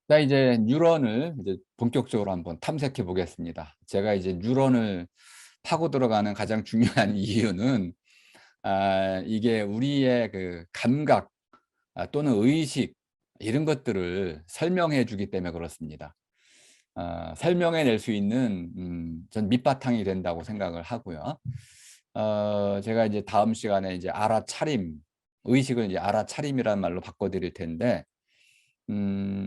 자, 이제 뉴런을 이제 본격적으로 한번 탐색해 보겠습니다. 제가 이제 뉴런을 파고 들어가는 가장 중요한 이유는 이게 우리의 그 감각 또는 의식 이런 것들을 설명해 주기 때문에 그렇습니다. 설명해 낼 수 있는 전 밑바탕이 된다고 생각을 하고요. 제가 이제 다음 시간에 이제 알아차림, 의식을 이제 알아차림이라는 말로 바꿔 드릴 텐데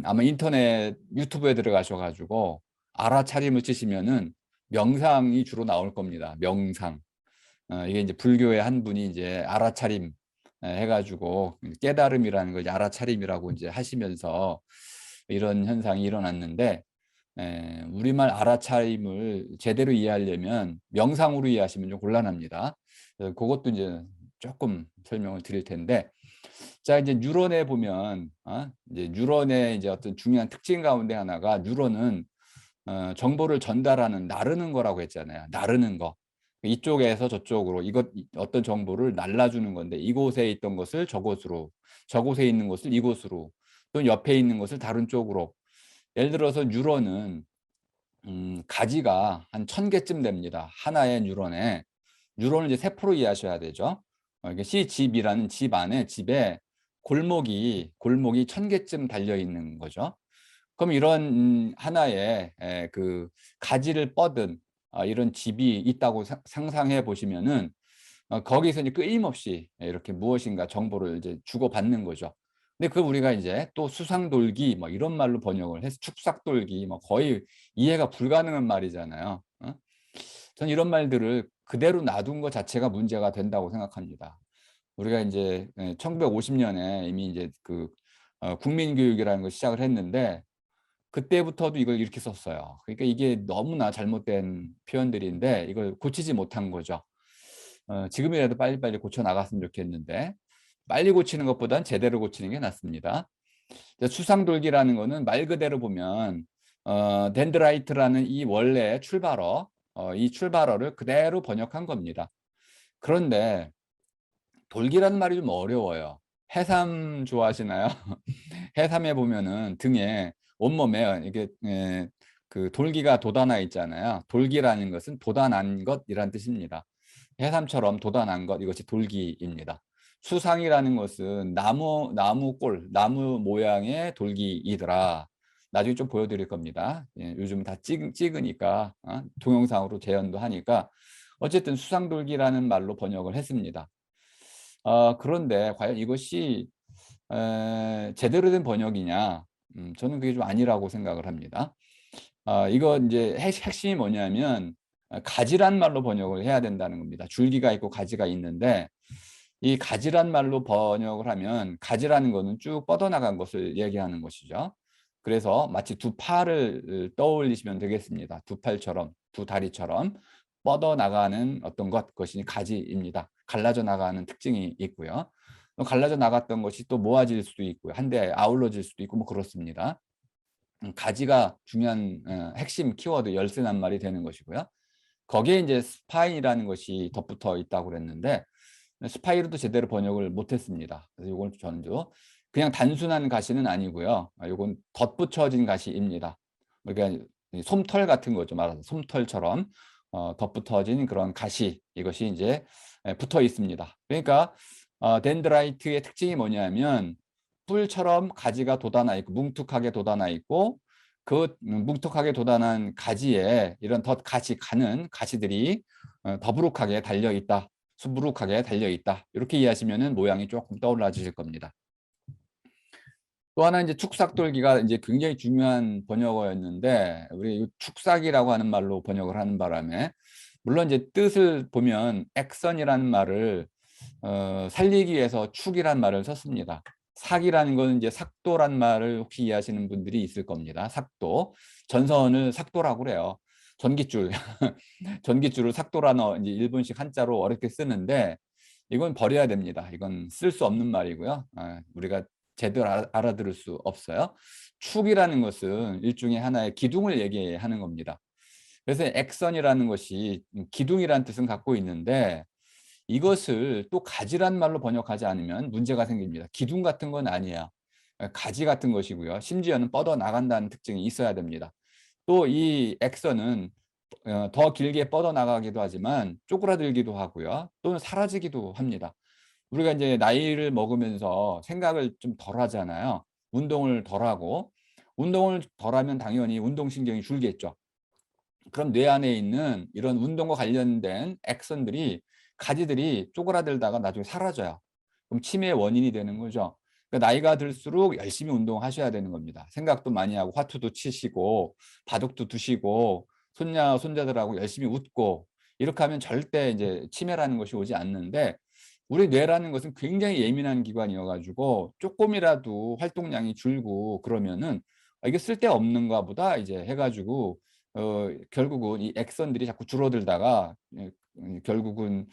아마 인터넷 유튜브에 들어가셔 가지고 알아차림을 치시면은 명상이 주로 나올 겁니다. 명상. 이게 이제 불교의 한 분이 이제 알아차림 해 가지고 깨달음이라는 걸 이제 알아차림이라고 이제 하시면서 이런 현상이 일어났는데, 우리말 알아차림을 제대로 이해하려면 명상으로 이해하시면 좀 곤란합니다. 그래서 그것도 이제 조금 설명을 드릴 텐데, 자, 이제 뉴런에 보면 이제 뉴런의 이제 어떤 중요한 특징 가운데 하나가, 뉴런은 정보를 전달하는 나르는 거라고 했잖아요. 나르는 거. 이쪽에서 저쪽으로 어떤 정보를 날라주는 건데, 이곳에 있던 것을 저곳으로, 저곳에 있는 것을 이곳으로, 또 옆에 있는 것을 다른 쪽으로. 예를 들어서 뉴런은 가지가 한 1000개쯤 됩니다. 하나의 뉴런에. 뉴런을 이제 세포로 이해하셔야 되죠. 이게 C집이라는 집 안에, 집에 골목이 1000개쯤 달려 있는 거죠. 그럼 이런 하나의 그 가지를 뻗은 이런 집이 있다고 상상해 보시면은, 거기서 이제 끊임없이 이렇게 무엇인가 정보를 이제 주고받는 거죠. 근데 그 우리가 이제 또 수상돌기 뭐 이런 말로 번역을 해서 축삭돌기, 뭐 거의 이해가 불가능한 말이잖아요. 저는 이런 말들을 그대로 놔둔 것 자체가 문제가 된다고 생각합니다. 우리가 이제 1950년에 이미 이제 그 국민교육이라는 걸 시작을 했는데, 그때부터도 이걸 이렇게 썼어요. 그러니까 이게 너무나 잘못된 표현들인데 이걸 고치지 못한 거죠. 지금이라도 빨리빨리 고쳐 나갔으면 좋겠는데, 빨리 고치는 것보단 제대로 고치는 게 낫습니다. 수상돌기라는 거는 말 그대로 보면 덴드라이트라는 이 원래의 출발어, 이 출발어를 그대로 번역한 겁니다. 그런데 돌기라는 말이 좀 어려워요. 해삼 좋아하시나요? 해삼에 보면은 등에, 온몸에 이게 그 돌기가 돋아나 있잖아요. 돌기라는 것은 돋아난 것이란 뜻입니다. 해삼처럼 돋아난 것, 이것이 돌기입니다. 수상이라는 것은 나무 모양의 돌기이더라. 나중에 좀 보여드릴 겁니다. 요즘 다 찍으니까 동영상으로 재현도 하니까, 어쨌든 수상돌기라는 말로 번역을 했습니다. 그런데 과연 이것이 제대로 된 번역이냐? 저는 그게 좀 아니라고 생각을 합니다. 이거 이제 핵심이 뭐냐면, 가지란 말로 번역을 해야 된다는 겁니다. 줄기가 있고 가지가 있는데, 이 가지란 말로 번역을 하면, 가지라는 거는 쭉 뻗어나간 것을 얘기하는 것이죠. 그래서 마치 두 팔을 떠올리시면 되겠습니다. 두 팔처럼, 두 다리처럼 뻗어나가는 어떤 그것이 가지입니다. 갈라져 나가는 특징이 있고요. 갈라져 나갔던 것이 또 모아질 수도 있고요. 한데 아울러질 수도 있고 뭐 그렇습니다. 가지가 중요한 핵심 키워드 열쇠낱말이 되는 것이고요. 거기에 이제 스파인이라는 것이 덧붙어 있다고 그랬는데, 스파이로도 제대로 번역을 못했습니다. 그래서 이건 저는 그냥 단순한 가시는 아니고요. 이건 덧붙여진 가시입니다. 그러니까 솜털 같은 거죠. 말하자면 솜털처럼 덧붙어진 그런 가시, 이것이 이제 붙어 있습니다. 그러니까 덴드라이트의 특징이 뭐냐면, 뿔처럼 가지가 돋아나 있고 뭉툭하게 돋아나 있고, 그 뭉툭하게 돋아난 가지에 이런 덧같이 가는 가시들이 더부룩하게 달려 있다, 수부룩하게 달려 있다, 이렇게 이해하시면은 모양이 조금 떠올라지실 겁니다. 또 하나 이제 축삭돌기가 이제 굉장히 중요한 번역어였는데, 우리 축삭이라고 하는 말로 번역을 하는 바람에, 물론 이제 뜻을 보면 액선이라는 말을 살리기 위해서 축이란 말을 썼습니다. 삭이라는 거는 이제 삭도란 말을 혹시 이해하시는 분들이 있을 겁니다. 삭도. 전선을 삭도라고 그래요. 전깃줄. 전깃줄을 삭도라는 이제 일본식 한자로 어렵게 쓰는데, 이건 버려야 됩니다. 이건 쓸 수 없는 말이고요. 우리가 제대로 알아들을 수 없어요. 축이라는 것은 일종의 하나의 기둥을 얘기하는 겁니다. 그래서 액선이라는 것이 기둥이라는 뜻은 갖고 있는데, 이것을 또 가지란 말로 번역하지 않으면 문제가 생깁니다. 기둥 같은 건 아니야. 가지 같은 것이고요. 심지어는 뻗어 나간다는 특징이 있어야 됩니다. 또 이 액선은 더 길게 뻗어 나가기도 하지만 쪼그라들기도 하고요. 또는 사라지기도 합니다. 우리가 이제 나이를 먹으면서 생각을 좀 덜 하잖아요. 운동을 덜 하고. 운동을 덜 하면 당연히 운동신경이 줄겠죠. 그럼 뇌 안에 있는 이런 운동과 관련된 액선들이 가지들이 쪼그라들다가 나중에 사라져요. 그럼 치매의 원인이 되는 거죠. 그러니까 나이가 들수록 열심히 운동하셔야 되는 겁니다. 생각도 많이 하고 화투도 치시고 바둑도 두시고 손자 손자들하고 열심히 웃고 이렇게 하면 절대 이제 치매라는 것이 오지 않는데 우리 뇌라는 것은 굉장히 예민한 기관이어 가지고 쪼끔이라도 활동량이 줄고 그러면은 '아 이게 쓸데없는가 보다.' 이제 해 가지고 결국은 이 액선들이 자꾸 줄어들다가 결국은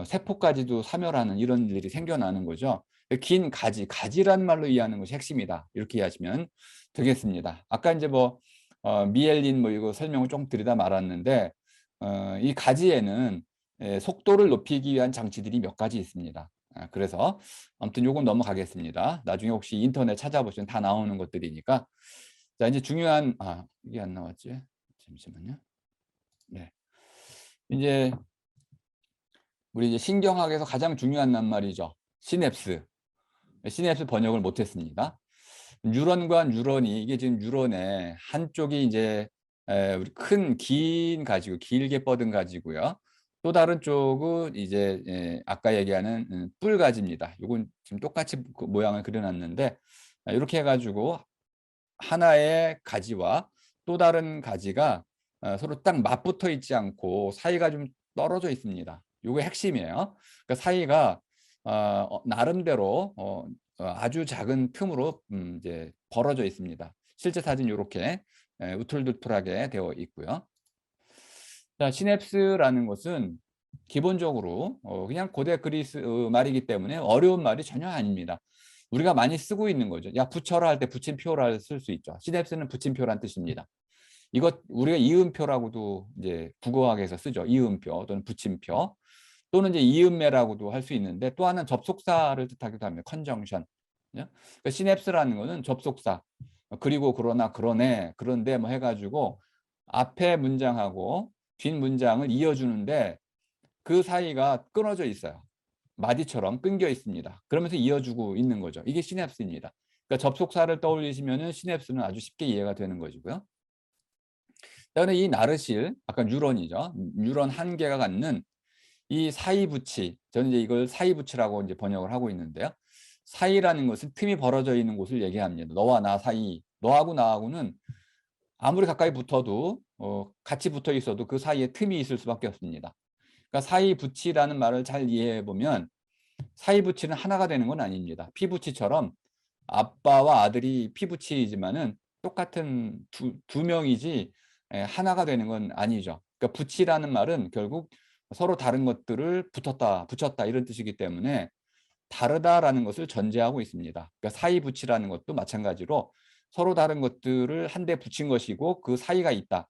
세포까지도 사멸하는 이런 일이 생겨나는 거죠. 긴 가지, 가지라는 말로 이해하는 것이 핵심이다. 이렇게 이해하시면 되겠습니다. 아까 인제 뭐 미엘린 뭐 이거 설명을 좀 드리다 말았는데 이 가지에는 속도를 높이기 위한 장치들이 몇 가지 있습니다. 그래서 아무튼 요건 넘어가겠습니다. 나중에 혹시 인터넷 찾아보시면 다 나오는 것들이니까. 자 인제 중요한 이게 안 나왔지? 잠시만요. 네. 인제 우리 이제 신경학에서 가장 중요한 낱말이죠. 시냅스. 시냅스 번역을 못 했습니다. 뉴런과 뉴런이 이게 지금 뉴런의 한쪽이 이제 우리 큰 긴 가지고 길게 뻗은 가지고요. 또 다른 쪽은 이제 아까 얘기하는 뿔 가지입니다. 요건 지금 똑같이 그 모양을 그려 놨는데 요렇게 해 가지고 하나의 가지와 또 다른 가지가 서로 딱 맞붙어 있지 않고 사이가 좀 떨어져 있습니다. 요게 핵심이에요. 그러니까 사이가 나름대로 아주 작은 틈으로 이제 벌어져 있습니다. 실제 사진 요렇게 우툴투툴하게 되어 있고요. 자 시냅스라는 것은 기본적으로 그냥 고대 그리스 말이기 때문에 어려운 말이 전혀 아닙니다. 우리가 많이 쓰고 있는 거죠. "야 붙여라." 할 때 붙임표라 쓸 수 있죠. 시냅스는 붙임표란 뜻입니다. 이것 우리가 이음표라고도 이제 국어학에서 쓰죠. 이음표 또는 붙임표 또는 이제 이음매라고도 할 수 있는데 또 하나는 접속사를 뜻하기도 합니다. 컨정션. 예? 그러니까 시냅스라는 거는 접속사. 그리고 그러나 그러네 그런데 뭐 해 가지고 앞에 문장하고 뒷 문장을 이어주는데 그 사이가 끊어져 있어요. 마디처럼 끊겨 있습니다. 그러면서 이어주고 있는 거죠. 이게 시냅스입니다. 그러니까 접속사를 떠올리시면은 시냅스는 아주 쉽게 이해가 되는 것이고요. 그다음에 이 나르실 아까 뉴런이죠. 뉴런 한 개가 갖는 이 사이 부치 저는 이제 이걸 사이 부치라고 이제 번역을 하고 있는데요. 사이라는 것은 틈이 벌어져 있는 곳을 얘기합니다. 너와 나 사이. 너하고 나하고는 아무리 가까이 붙어도 같이 붙어 있어도 그 사이에 틈이 있을 수밖에 없습니다. 그러니까 사이 부치라는 말을 잘 이해해 보면 사이 부치는 하나가 되는 건 아닙니다. 피부치처럼 아빠와 아들이 피부치이지만은 똑같은 두 명이지 하나가 되는 건 아니죠. 그러니까 부치라는 말은 결국 서로 다른 것들을 붙었다, 붙였다 이런 뜻이기 때문에 다르다라는 것을 전제하고 있습니다. 그러니까 사이 부치라는 것도 마찬가지로 서로 다른 것들을 한데 붙인 것이고 그 사이가 있다.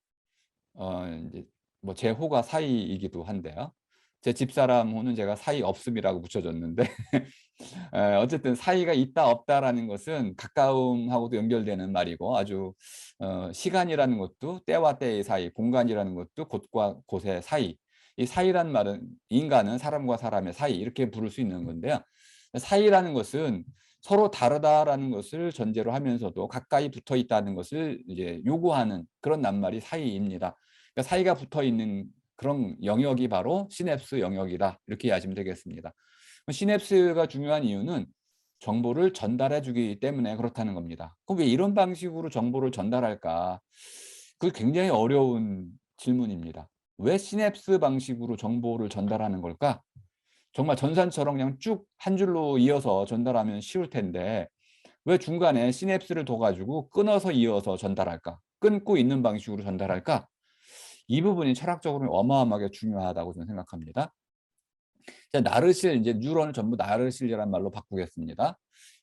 인제 뭐 제 호가 사이이기도 한데요. 제 집사람 호는 제가 사이 없음이라고 붙여 줬는데 어쨌든 사이가 있다 없다라는 것은 가까움하고도 연결되는 말이고 아주 시간이라는 것도 때와 때의 사이, 공간이라는 것도 곳과 곳의 사이. 이 사이라는 말은 인간은 사람과 사람의 사이 이렇게 부를 수 있는 건데요. 사이라는 것은 서로 다르다라는 것을 전제로 하면서도 가까이 붙어 있다는 것을 이제 요구하는 그런 낱말이 사이입니다. 그러니까 사이가 붙어 있는 그런 영역이 바로 시냅스 영역이다. 이렇게 이해하시면 되겠습니다. 시냅스가 중요한 이유는 정보를 전달해 주기 때문에 그렇다는 겁니다. 그럼 왜 이런 방식으로 정보를 전달할까? 그게 굉장히 어려운 질문입니다. 왜 시냅스 방식으로 정보를 전달하는 걸까? 정말 전산처럼 그냥 쭉 한 줄로 이어서 전달하면 쉬울 텐데 왜 중간에 시냅스를 둬 가지고 끊어서 이어서 전달할까? 끊고 있는 방식으로 전달할까? 이 부분이 철학적으로 어마어마하게 중요하다고 저는 생각합니다. 자 나르실 이제 뉴런을 전부 나르실이라는 말로 바꾸겠습니다.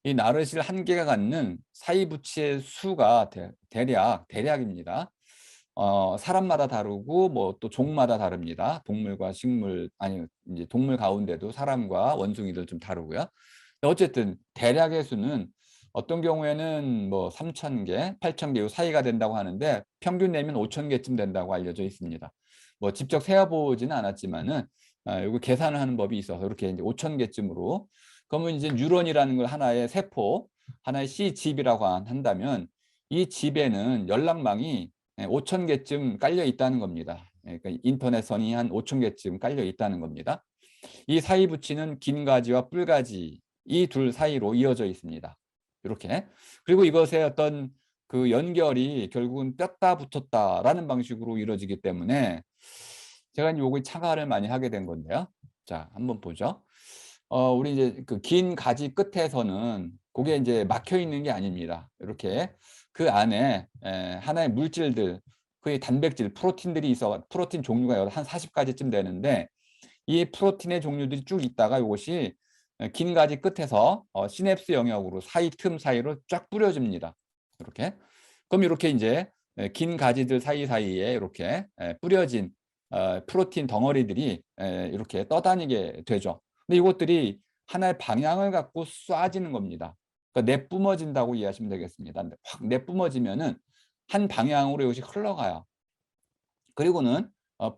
이 나르실 한 개가 갖는 사이부치의 수가 대략입니다. 사람마다 다르고 뭐 또 종마다 다릅니다. 동물과 식물 아니 이제 동물 가운데도 사람과 원숭이들 좀 다르고요. 어쨌든 대략의 수는 어떤 경우에는 뭐 3,000개, 8,000개 요 사이가 된다고 하는데 평균 내면 5,000개쯤 된다고 알려져 있습니다. 뭐 직접 세어보지는 않았지만은 요거 계산을 하는 법이 있어서 이렇게 이제 5,000개쯤으로 그러면 이제 뉴런이라는 걸 하나의 세포, 하나의 C 집이라고 한다면 이 집에는 연락망이 5,000개쯤 깔려 있다는 겁니다. 그러니까 인터넷선이 한 5,000개쯤 깔려 있다는 겁니다. 이 사이 부치는 긴 가지와 뿔 가지 이 둘 사이로 이어져 있습니다. 이렇게. 그리고 이것의 어떤 그 연결이 결국은 뺐다 붙었다라는 방식으로 이루어지기 때문에 제가 요거 참가를 많이 하게 된 건데요. 자, 한번 보죠. 우리 이제 그 긴 가지 끝에서는 그게 이제 막혀 있는 게 아닙니다. 이렇게 그 안에 하나의 물질들, 그의 단백질, 프로틴들이 있어 프로틴 종류가 한 40가지쯤 되는데 이 프로틴의 종류들이 쭉 있다가 이것이 긴 가지 끝에서 시냅스 영역으로 사이 틈 사이로 쫙 뿌려집니다. 이렇게. 그럼 이렇게 이제 긴 가지들 사이사이에 이렇게 뿌려진 프로틴 덩어리들이 이렇게 떠다니게 되죠. 근데 이것들이 하나의 방향을 갖고 쏴지는 겁니다. 그러니까 내뿜어진다고 이해하시면 되겠습니다. 확 내뿜어지면은 한 방향으로 이것이 흘러가요. 그리고는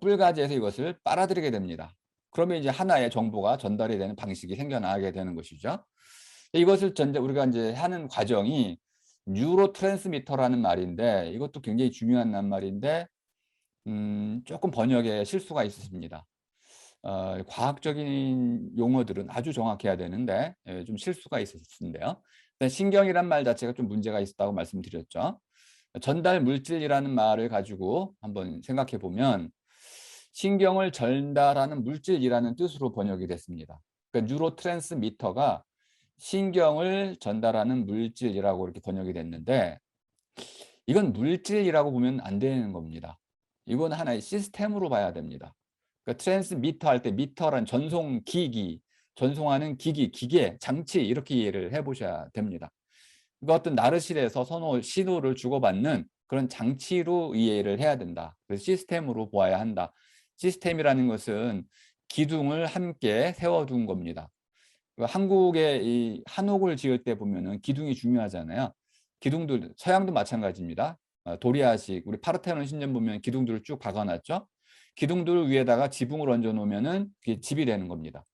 뿔가지에서 이것을 빨아들이게 됩니다. 그러면 이제 하나의 정보가 전달이 되는 방식이 생겨나게 되는 것이죠. 이것을 우리가 이제 하는 과정이 뉴로 트랜스미터라는 말인데 이것도 굉장히 중요한 말인데 조금 번역에 실수가 있었습니다. 과학적인 용어들은 아주 정확해야 되는데 좀 실수가 있었는데요. 신경이란 말 자체가 좀 문제가 있었다고 말씀드렸죠. 전달 물질이라는 말을 가지고 한번 생각해 보면 신경을 전달하는 물질이라는 뜻으로 번역이 됐습니다. 그러니까 뉴로트랜스미터가 신경을 전달하는 물질이라고 이렇게 번역이 됐는데 이건 물질이라고 보면 안 되는 겁니다. 이건 하나의 시스템으로 봐야 됩니다. 그러니까 트랜스미터 할 때 미터란 전송기기, 전송하는 기기, 기계, 장치 이렇게 이해를 해보셔야 됩니다. 그러니까 어떤 나르실에서 신호를 주고받는 그런 장치로 이해를 해야 된다. 그래서 시스템으로 보아야 한다. 시스템이라는 것은 기둥을 함께 세워둔 겁니다. 한국의 이 한옥을 지을 때 보면은 기둥이 중요하잖아요. 기둥들 서양도 마찬가지입니다. 도리아식 우리 파르테논 신전 보면 기둥들을 쭉 박아놨죠. 기둥들 위에다가 지붕을 얹어 놓으면은 그게 집이 되는 겁니다.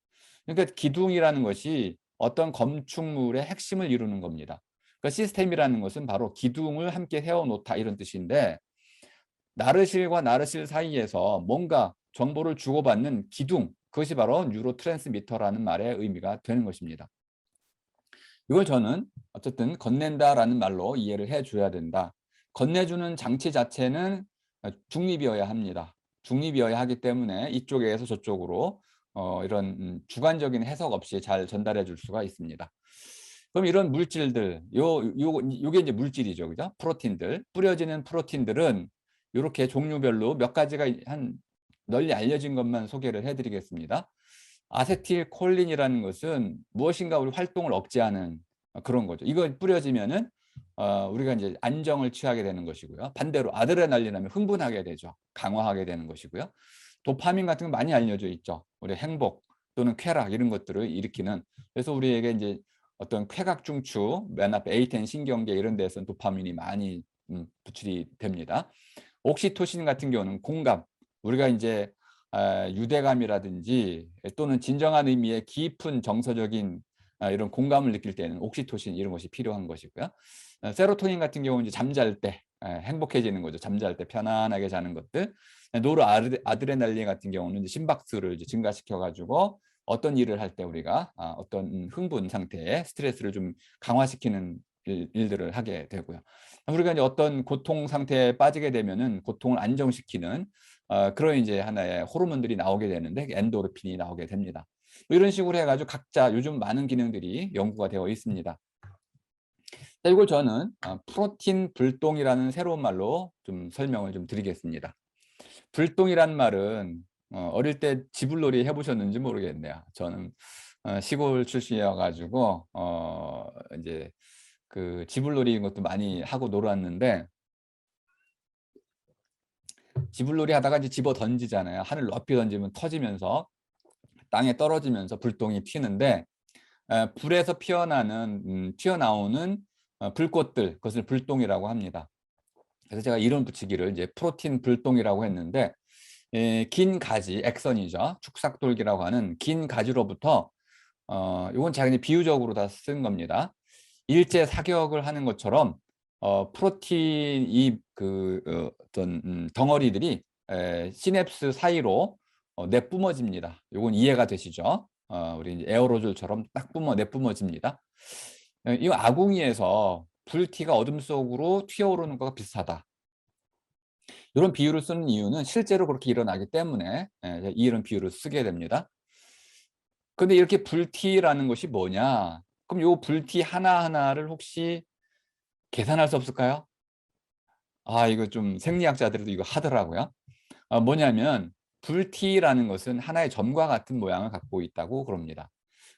그러니까 기둥이라는 것이 어떤 건축물의 핵심을 이루는 겁니다. 그러니까 시스템이라는 것은 바로 기둥을 함께 세워놓다 이런 뜻인데 나르실과 나르실 사이에서 뭔가 정보를 주고받는 기둥 그것이 바로 뉴로 트랜스미터라는 말의 의미가 되는 것입니다. 이걸 저는 어쨌든 건넨다라는 말로 이해를 해줘야 된다. 건네주는 장치 자체는 중립이어야 합니다. 중립이어야 하기 때문에 이쪽에서 저쪽으로 이런 주관적인 해석 없이 잘 전달해 줄 수가 있습니다. 그럼 이런 물질들, 요게 이제 물질이죠. 그죠? 프로틴들. 뿌려지는 프로틴들은 이렇게 종류별로 몇 가지가 한 널리 알려진 것만 소개를 해드리겠습니다. 아세틸콜린이라는 것은 무엇인가 우리 활동을 억제하는 그런 거죠. 이거 뿌려지면은 우리가 이제 안정을 취하게 되는 것이고요. 반대로 아드레날린하면 흥분하게 되죠. 강화하게 되는 것이고요. 도파민 같은 거 많이 알려져 있죠. 우리 행복 또는 쾌락 이런 것들을 일으키는. 그래서 우리에게 이제 어떤 쾌각 중추, 맨 앞에 A10 신경계 이런 데서는 도파민이 많이 분출이 됩니다. 옥시토신 같은 경우는 공감. 우리가 이제 유대감이라든지 또는 진정한 의미의 깊은 정서적인 이런 공감을 느낄 때는 옥시토신 이런 것이 필요한 것이고요. 세로토닌 같은 경우는 이제 잠잘 때 행복해지는 거죠. 잠잘 때 편안하게 자는 것들. 노르 아드레날린 같은 경우는 이제 심박수를 이제 증가시켜 가지고 어떤 일을 할 때 우리가 어떤 흥분 상태에 스트레스를 좀 강화시키는 일들을 하게 되고요. 우리가 이제 어떤 고통 상태에 빠지게 되면은 고통을 안정시키는 그런 이제 하나의 호르몬들이 나오게 되는데 엔도르핀이 나오게 됩니다. 뭐 이런 식으로 해가지고 각자 요즘 많은 기능들이 연구가 되어 있습니다. 자, 이걸 저는 프로틴 불똥이라는 새로운 말로 좀 설명을 좀 드리겠습니다. 불똥이란 말은 어릴 때 지불놀이 해보셨는지 모르겠네요. 저는 시골 출신이어가지고 이제 그 지불놀이 이런 것도 많이 하고 놀았는데 지불놀이 하다가 이제 집어 던지잖아요. 하늘 높이 던지면 터지면서 땅에 떨어지면서 불똥이 튀는데 불에서 튀어나오는 불꽃들, 그것을 불똥이라고 합니다. 그래서 제가 이름 붙이기를 이제 프로틴 불똥이라고 했는데, 긴 가지, 액선이죠. 축삭돌기라고 하는 긴 가지로부터 이건 제가 이제 비유적으로 다 쓴 겁니다. 일제 사격을 하는 것처럼 프로틴 어떤 덩어리들이 시냅스 사이로 내뿜어집니다. 이건 이해가 되시죠? 우리 이제 에어로졸처럼 딱 내뿜어집니다. 이 아궁이에서 불티가 어둠 속으로 튀어오르는 것과 비슷하다. 이런 비유를 쓰는 이유는 실제로 그렇게 일어나기 때문에 이런 비유를 쓰게 됩니다. 근데 이렇게 불티라는 것이 뭐냐? 그럼 요 불티 하나하나를 혹시 계산할 수 없을까요? 이거 좀 생리학자들도 이거 하더라고요. 뭐냐면 불티라는 것은 하나의 점과 같은 모양을 갖고 있다고 그럽니다.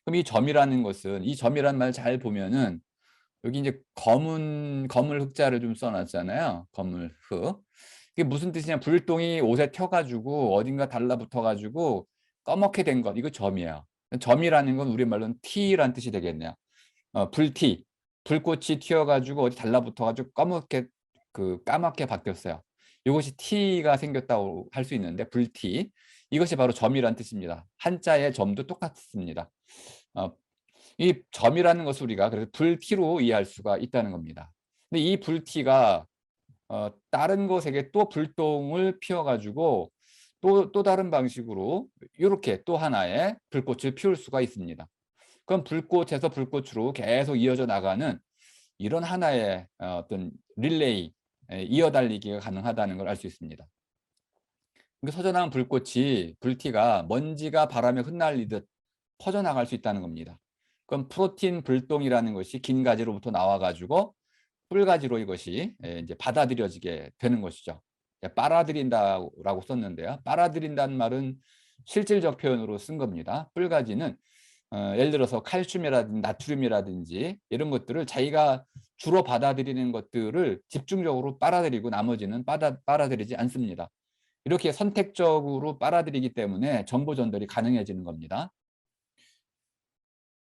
그럼 이 점이라는 것은, 이 점이란 말 잘 보면은 여기 이제 거물 흑자를 좀 써놨잖아요. 거물 흑. 이게 무슨 뜻이냐? 불똥이 옷에 튀어가지고 어딘가 달라붙어가지고 검게 된 것, 이거 점이에요. 점이라는 건 우리말로는 티란 뜻이 되겠네요. 불티, 불꽃이 튀어가지고 어디 달라붙어가지고 까맣게 바뀌었어요. 이것이 티가 생겼다고 할 수 있는데, 불티, 이것이 바로 점이란 뜻입니다. 한자의 점도 똑같습니다. 어, 이 점이라는 것을 우리가 그래서 불티로 이해할 수가 있다는 겁니다. 근데 이 불티가 다른 것에게 또 불똥을 피워가지고 또 다른 방식으로 이렇게 또 하나의 불꽃을 피울 수가 있습니다. 그럼 불꽃에서 불꽃으로 계속 이어져 나가는 이런 하나의 어떤 릴레이, 이어달리기가 가능하다는 걸 알 수 있습니다. 서져나간 불티가 먼지가 바람에 흩날리듯 퍼져나갈 수 있다는 겁니다. 그럼 프로틴 불똥이라는 것이 긴 가지로부터 나와가지고 뿔가지로 이것이 이제 받아들여지게 되는 것이죠. 빨아들인다라고 썼는데요. 빨아들인다는 말은 실질적 표현으로 쓴 겁니다. 뿔가지는 예를 들어서 칼슘이라든지 나트륨이라든지 이런 것들을 자기가 주로 받아들이는 것들을 집중적으로 빨아들이고 나머지는 빨아들이지 않습니다. 이렇게 선택적으로 빨아들이기 때문에 정보 전달이 가능해지는 겁니다.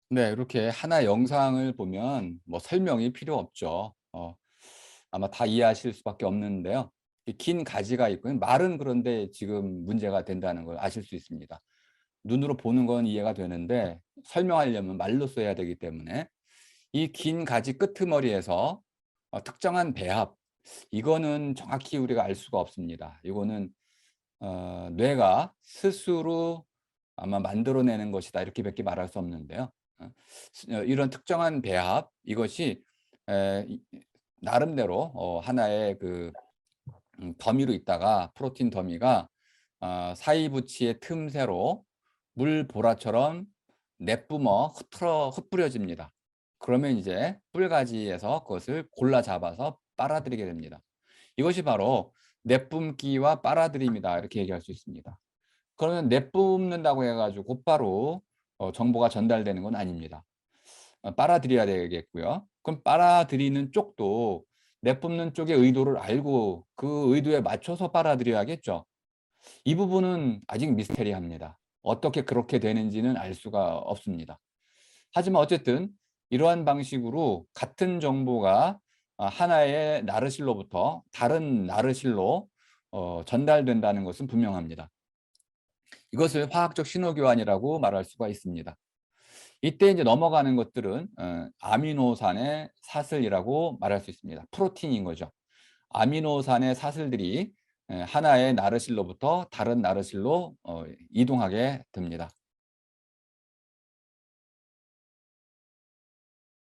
네, 이렇게 하나 영상을 보면 뭐 설명이 필요 없죠. 아마 다 이해하실 수밖에 없는데요. 긴 가지가 있고 말은 그런데 지금 문제가 된다는 걸 아실 수 있습니다. 눈으로 보는 건 이해가 되는데 설명하려면 말로 써야 되기 때문에 이 긴 가지 끄트머리에서 특정한 배합, 이거는 정확히 우리가 알 수가 없습니다. 이거는 뇌가 스스로 아마 만들어내는 것이다, 이렇게밖에 말할 수 없는데요. 이런 특정한 배합, 이것이 나름대로 하나의 더미로 있다가 프로틴 더미가 사이부치의 틈새로 물보라처럼 내뿜어 흩뿌려집니다. 그러면 이제 뿔가지에서 그것을 골라 잡아서 빨아들이게 됩니다. 이것이 바로 내뿜기와 빨아들임이다, 이렇게 얘기할 수 있습니다. 그러면 내뿜는다고 해가지고 곧바로 정보가 전달되는 건 아닙니다. 빨아들여야 되겠고요. 그럼 빨아들이는 쪽도 내뿜는 쪽의 의도를 알고 그 의도에 맞춰서 빨아들여야겠죠. 이 부분은 아직 미스테리합니다. 어떻게 그렇게 되는지는 알 수가 없습니다. 하지만 어쨌든 이러한 방식으로 같은 정보가 하나의 나르실로부터 다른 나르실로 전달된다는 것은 분명합니다. 이것을 화학적 신호교환이라고 말할 수가 있습니다. 이때 이제 넘어가는 것들은 아미노산의 사슬이라고 말할 수 있습니다. 프로틴인 거죠. 아미노산의 사슬들이 하나의 나르실로부터 다른 나르실로 이동하게 됩니다.